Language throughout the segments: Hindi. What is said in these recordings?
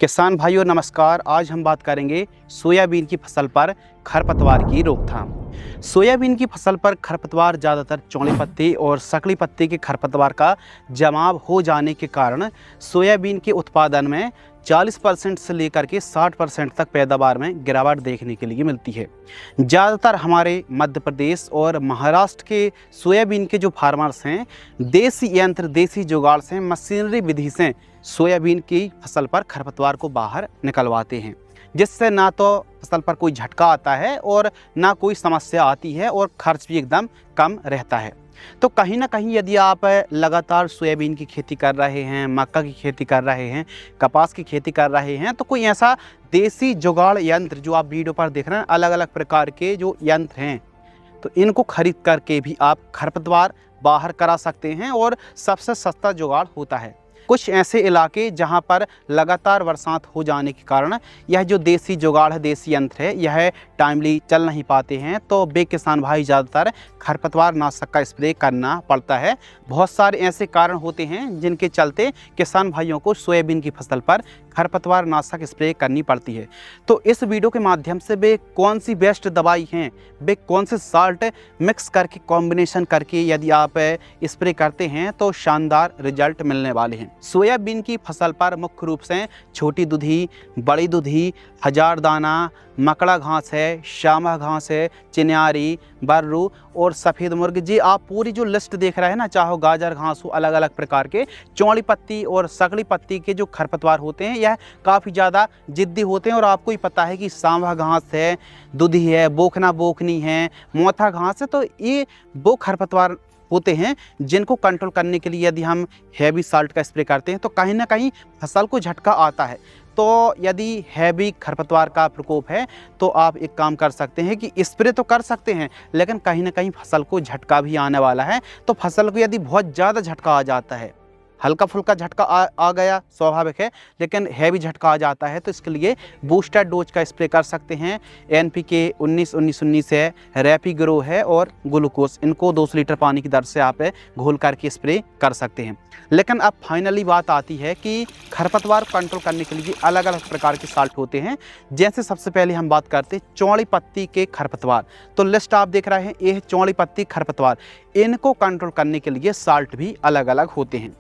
किसान भाइयों नमस्कार। आज हम बात करेंगे सोयाबीन की फसल पर खरपतवार की रोकथाम। सोयाबीन की फसल पर खरपतवार ज़्यादातर चौड़ी पत्ती और सकली पत्ती के खरपतवार का जमाव हो जाने के कारण सोयाबीन के उत्पादन में 40% से लेकर के 60% तक पैदावार में गिरावट देखने के लिए मिलती है। ज़्यादातर हमारे मध्य प्रदेश और महाराष्ट्र के सोयाबीन के जो फार्मर्स हैं, देसी यंत्र देसी जुगाड़ से मशीनरी विधि से सोयाबीन की फसल पर खरपतवार को बाहर निकलवाते हैं, जिससे ना तो फसल पर कोई झटका आता है और ना कोई समस्या आती है और खर्च भी एकदम कम रहता है। तो कहीं ना कहीं यदि आप लगातार सोयाबीन की खेती कर रहे हैं, मक्का की खेती कर रहे हैं, कपास की खेती कर रहे हैं, तो कोई ऐसा देसी जुगाड़ यंत्र जो आप वीडियो पर देख रहे हैं, अलग अलग प्रकार के जो यंत्र हैं, तो इनको खरीद करके भी आप खरपतवार बाहर करा सकते हैं और सबसे सस्ता जुगाड़ होता है। कुछ ऐसे इलाके जहां पर लगातार बरसात हो जाने के कारण यह जो देसी जुगाड़ है, देसी यंत्र है, यह टाइमली चल नहीं पाते हैं, तो बे किसान भाई ज़्यादातर खरपतवार नाशक का स्प्रे करना पड़ता है। बहुत सारे ऐसे कारण होते हैं जिनके चलते किसान भाइयों को सोयाबीन की फसल पर खरपतवार नाशक स्प्रे करनी पड़ती है। तो इस वीडियो के माध्यम से वे कौन सी बेस्ट दवाई हैं, वे कौन से साल्ट मिक्स करके कॉम्बिनेशन करके यदि आप स्प्रे करते हैं तो शानदार रिजल्ट मिलने वाले हैं। सोयाबीन की फसल पर मुख्य रूप से छोटी दुधी, बड़ी दुधी, हजार दाना, मकड़ा घास है, श्यामा घास है, चिन्यारी, बर्रू और सफ़ेद मुर्ग, जी आप पूरी जो लिस्ट देख रहे हैं ना, चाहे गाजर घास हो, अलग अलग प्रकार के चौड़ी पत्ती और सकली पत्ती के जो खरपतवार होते हैं यह काफ़ी ज़्यादा जिद्दी होते हैं। और आपको ही पता है कि सांवा घास है, दुधी है, बोखना बोखनी है, मोथा घास है, तो ये वो खरपतवार होते हैं जिनको कंट्रोल करने के लिए यदि हम हैवी साल्ट का स्प्रे करते हैं तो कहीं ना कहीं फसल को झटका आता है। तो यदि हैवी खरपतवार का प्रकोप है तो आप एक काम कर सकते हैं कि स्प्रे तो कर सकते हैं, लेकिन कहीं ना कहीं फसल को झटका भी आने वाला है। तो फसल को यदि बहुत ज़्यादा झटका आ जाता है, हल्का फुल्का झटका आ गया स्वाभाविक है, लेकिन हैवी झटका आ जाता है, तो इसके लिए बूस्टर डोज का स्प्रे कर सकते हैं। NPK 19-19-19 है, रैपीग्रो है और ग्लूकोज, इनको 200 लीटर पानी की दर से आप घोल करके स्प्रे कर सकते हैं। लेकिन अब फाइनली बात आती है कि खरपतवार कंट्रोल करने के लिए अलग अलग प्रकार के साल्ट होते हैं। जैसे सबसे पहले हम बात करते हैं चौड़ी पत्ती के खरपतवार, तो लिस्ट आप देख रहे हैं, ये चौड़ी पत्ती खरपतवार, इनको कंट्रोल करने के लिए साल्ट भी अलग अलग होते हैं।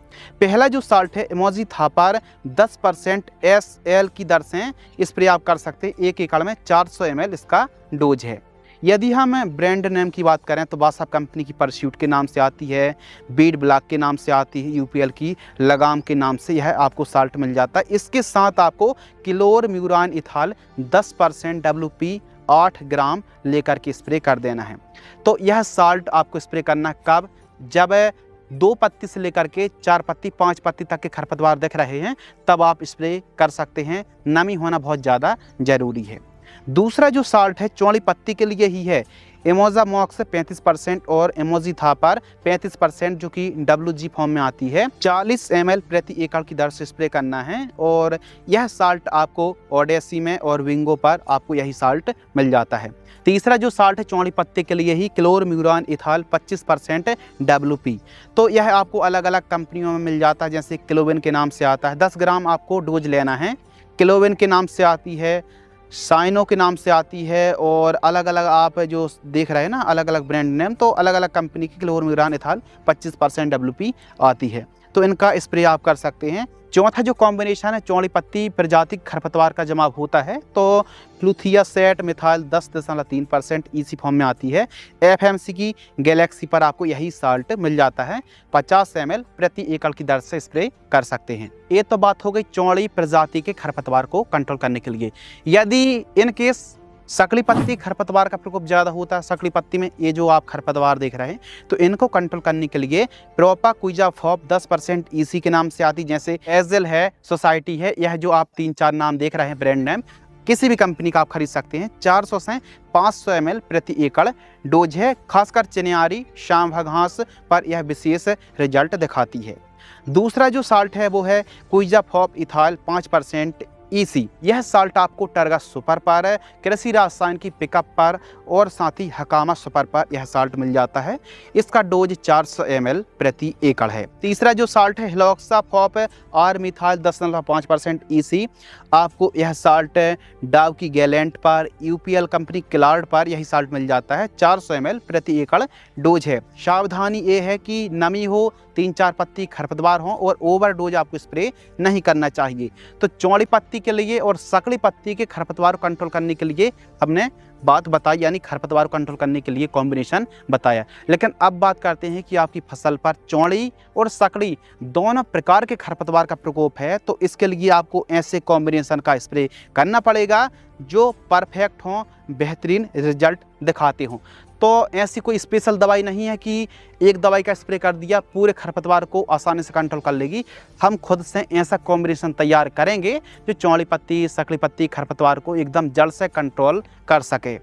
पहला जो साल्ट है इमोजी थापर 10% SL की दर से स्प्रे आप कर सकते हैं। 1 एकड़ में 400 ml इसका डोज है। यदि हम ब्रांड नेम की बात करें तो बासफ कंपनी की परस्यूट के नाम से आती है, बीड ब्लॉक के नाम से आती है, UPL की लगाम के नाम से यह आपको साल्ट मिल जाता है। इसके साथ आपको क्लोरम्यूरान इथाल 10% WP 8 ग्राम लेकर के स्प्रे कर देना है। तो यह साल्ट आपको स्प्रे करना कब, जब 2 पत्ती से लेकर के 4 पत्ती 5 पत्ती तक के खरपतवार दिख रहे हैं, तब आप स्प्रे कर सकते हैं। नमी होना बहुत ज़्यादा ज़रूरी है। दूसरा जो साल्ट है चौड़ी पत्ती के लिए ही है, एमोजा मॉक्स 35% और एमोजी थापर 35%, जो कि WG फॉर्म में आती है। 40 ml प्रति एकड़ की दर से स्प्रे करना है और यह साल्ट आपको ओडेसी में और विंगो पर आपको यही साल्ट मिल जाता है। तीसरा जो साल्ट है चौड़ी पत्ती के लिए ही क्लोरम्यूरान इथाल 25% WP, तो यह आपको अलग अलग कंपनियों में मिल जाता है। जैसे क्लोविन के नाम से आता है, 10 ग्राम आपको डोज लेना है। क्लोविन के नाम से आती है, साइनो के नाम से आती है, और अलग अलग आप जो देख रहे हैं ना, अलग अलग ब्रांड नेम, तो अलग अलग कंपनी की क्लोरम्यूरान इथाल 25% WP आती है, तो इनका स्प्रे आप कर सकते हैं। चौथा जो कॉम्बिनेशन है चौड़ी पत्ती प्रजाति खरपतवार का जमाव होता है, तो फ्लूथिया सेट मिथाइल 10.3% EC फॉर्म में आती है। FMC की गैलेक्सी पर आपको यही साल्ट मिल जाता है। 50 ml प्रति एकड़ की दर से स्प्रे कर सकते हैं। ये तो बात हो गई चौड़ी प्रजाति के खरपतवार को कंट्रोल करने के लिए। यदि इन केस सकली पत्ती खरपतवार का प्रकोप ज़्यादा होता है, सकली पत्ती में ये जो आप खरपतवार देख रहे हैं, तो इनको कंट्रोल करने के लिए प्रोपा क्विजा फॉप 10% EC के नाम से आती, जैसे एजेल है, सोसाइटी है, यह जो आप 3-4 नाम देख रहे हैं ब्रांड नेम, किसी भी कंपनी का आप खरीद सकते हैं। 400 से 500 ml प्रति एकड़ डोज है। खासकर चिन्यारी, श्यामा घास पर यह विशेष रिजल्ट दिखाती है। दूसरा जो साल्ट है वो है क्विजा फॉप इथाल 5% ईसी, यह साल्ट आपको टर्गस सुपर पर, कृषि रसायन की पिकअप पर और साथ ही हकामा सुपर पर यह साल्ट मिल जाता है। इसका डोज 400 ml प्रति एकड़ है। तीसरा जो साल्ट है हेलोक्साफॉप आर मिथाइल 10.5% ईसी, आपको यह साल्ट डाव की गैलेंट पर, यूपीएल कंपनी क्लार्ड पर यही साल्ट मिल जाता है। 400 ml प्रति एकड़ डोज है। सावधानी ये है कि नमी हो, 3-4 पत्ती खरपतवार हो और ओवर डोज आपको स्प्रे नहीं करना चाहिए। तो चौड़ी पत्ती के लिए और सकड़ी पत्ती के खरपतवार को कंट्रोल करने के लिए हमने बात बताई, यानी खरपतवार को कंट्रोल करने के लिए कॉम्बिनेशन बताया। लेकिन अब बात करते हैं कि आपकी फसल पर चौड़ी और सकड़ी दोनों प्रकार के खरपतवार का प्रकोप है, तो इसके लिए आपको ऐसे कॉम्बिनेशन का स्प्रे करना पड़ेगा जो परफेक्ट हों, बेहतरीन रिजल्ट दिखाते हों। तो ऐसी कोई स्पेशल दवाई नहीं है कि एक दवाई का स्प्रे कर दिया पूरे खरपतवार को आसानी से कंट्रोल कर लेगी। हम खुद से ऐसा कॉम्बिनेशन तैयार करेंगे जो चौड़ी पत्ती, सकड़ी पत्ती खरपतवार को एकदम जड़ से कंट्रोल कर सके।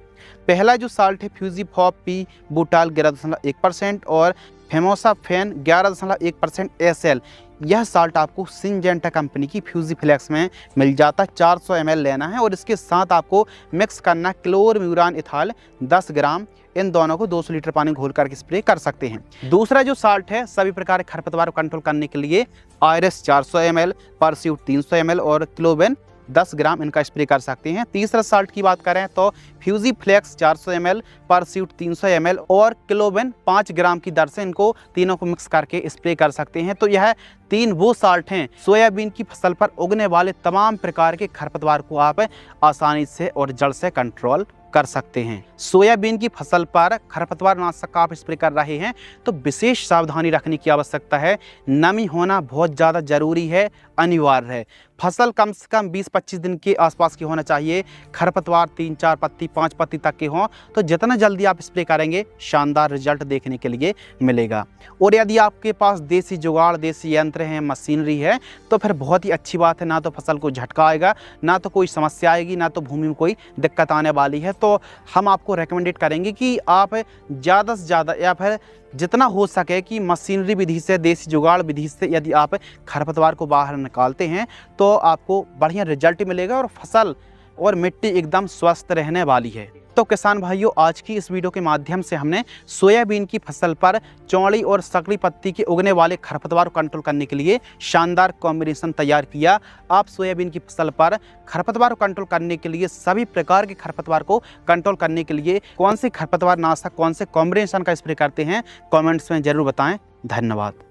पहला जो साल्ट है फ्यूजीफॉप पी बुटाल 11.1% और फेमोसाफेन 11.1% SL, यह साल्ट आपको सिंजेंटा कंपनी की फ्यूजीफ्लेक्स में मिल जाता है। 400 ml लेना है और इसके साथ आपको मिक्स करना क्लोरम्यूरान इथाल 10 ग्राम। इन दोनों को 200 लीटर पानी घोल करके स्प्रे कर सकते हैं। दूसरा जो साल्ट है सभी प्रकार के खरपतवार को कंट्रोल करने के लिए आयरस 400 ml, परस्यूट 300 ml और क्लोबेन 10 ग्राम इनका स्प्रे कर सकते हैं। तीसरा साल्ट की बात करें तो फ्यूजीफ्लेक्स 400 ml, परस्यूट 300 ml और क्लोबेन 5 ग्राम की दर से इनको तीनों को मिक्स करके स्प्रे कर सकते हैं। तो यह तीन वो साल्ट हैं सोयाबीन की फसल पर उगने वाले तमाम प्रकार के खरपतवार को आप आसानी से और जड़ से कंट्रोल कर सकते हैं। सोयाबीन की फसल पर खरपतवार नाशक आप स्प्रे कर रहे हैं तो विशेष सावधानी रखने की आवश्यकता है। नमी होना बहुत ज़्यादा जरूरी है, अनिवार्य है। फसल कम से कम 20-25 दिन के आसपास की होना चाहिए। खरपतवार 3-4 पत्ती 5 पत्ती तक के हों तो जितना जल्दी आप स्प्रे करेंगे शानदार रिजल्ट देखने के लिए मिलेगा। और यदि आपके पास देसी जुगाड़, देसी यंत्र है, मशीनरी है तो फिर बहुत ही अच्छी बात है। ना तो फसल को झटका आएगा, ना तो कोई समस्या आएगी, ना तो भूमि में कोई दिक्कत आने वाली है। तो हम आपको रेकमेंडेड करेंगे कि आप ज़्यादा से ज़्यादा या फिर जितना हो सके कि मशीनरी विधि से, देसी जुगाड़ विधि से यदि आप खरपतवार को बाहर निकालते हैं तो आपको बढ़िया रिजल्ट मिलेगा और फसल और मिट्टी एकदम स्वस्थ रहने वाली है। तो किसान भाइयों, आज की इस वीडियो के माध्यम से हमने सोयाबीन की फसल पर चौड़ी और सकड़ी पत्ती के उगने वाले खरपतवार को कंट्रोल करने के लिए शानदार कॉम्बिनेशन तैयार किया। आप सोयाबीन की फसल पर खरपतवार को कंट्रोल करने के लिए, सभी प्रकार के खरपतवार को कंट्रोल करने के लिए कौन से खरपतवार नाशक, कौन से कॉम्बिनेशन का स्प्रे करते हैं, कॉमेंट्स में जरूर बताएं। धन्यवाद।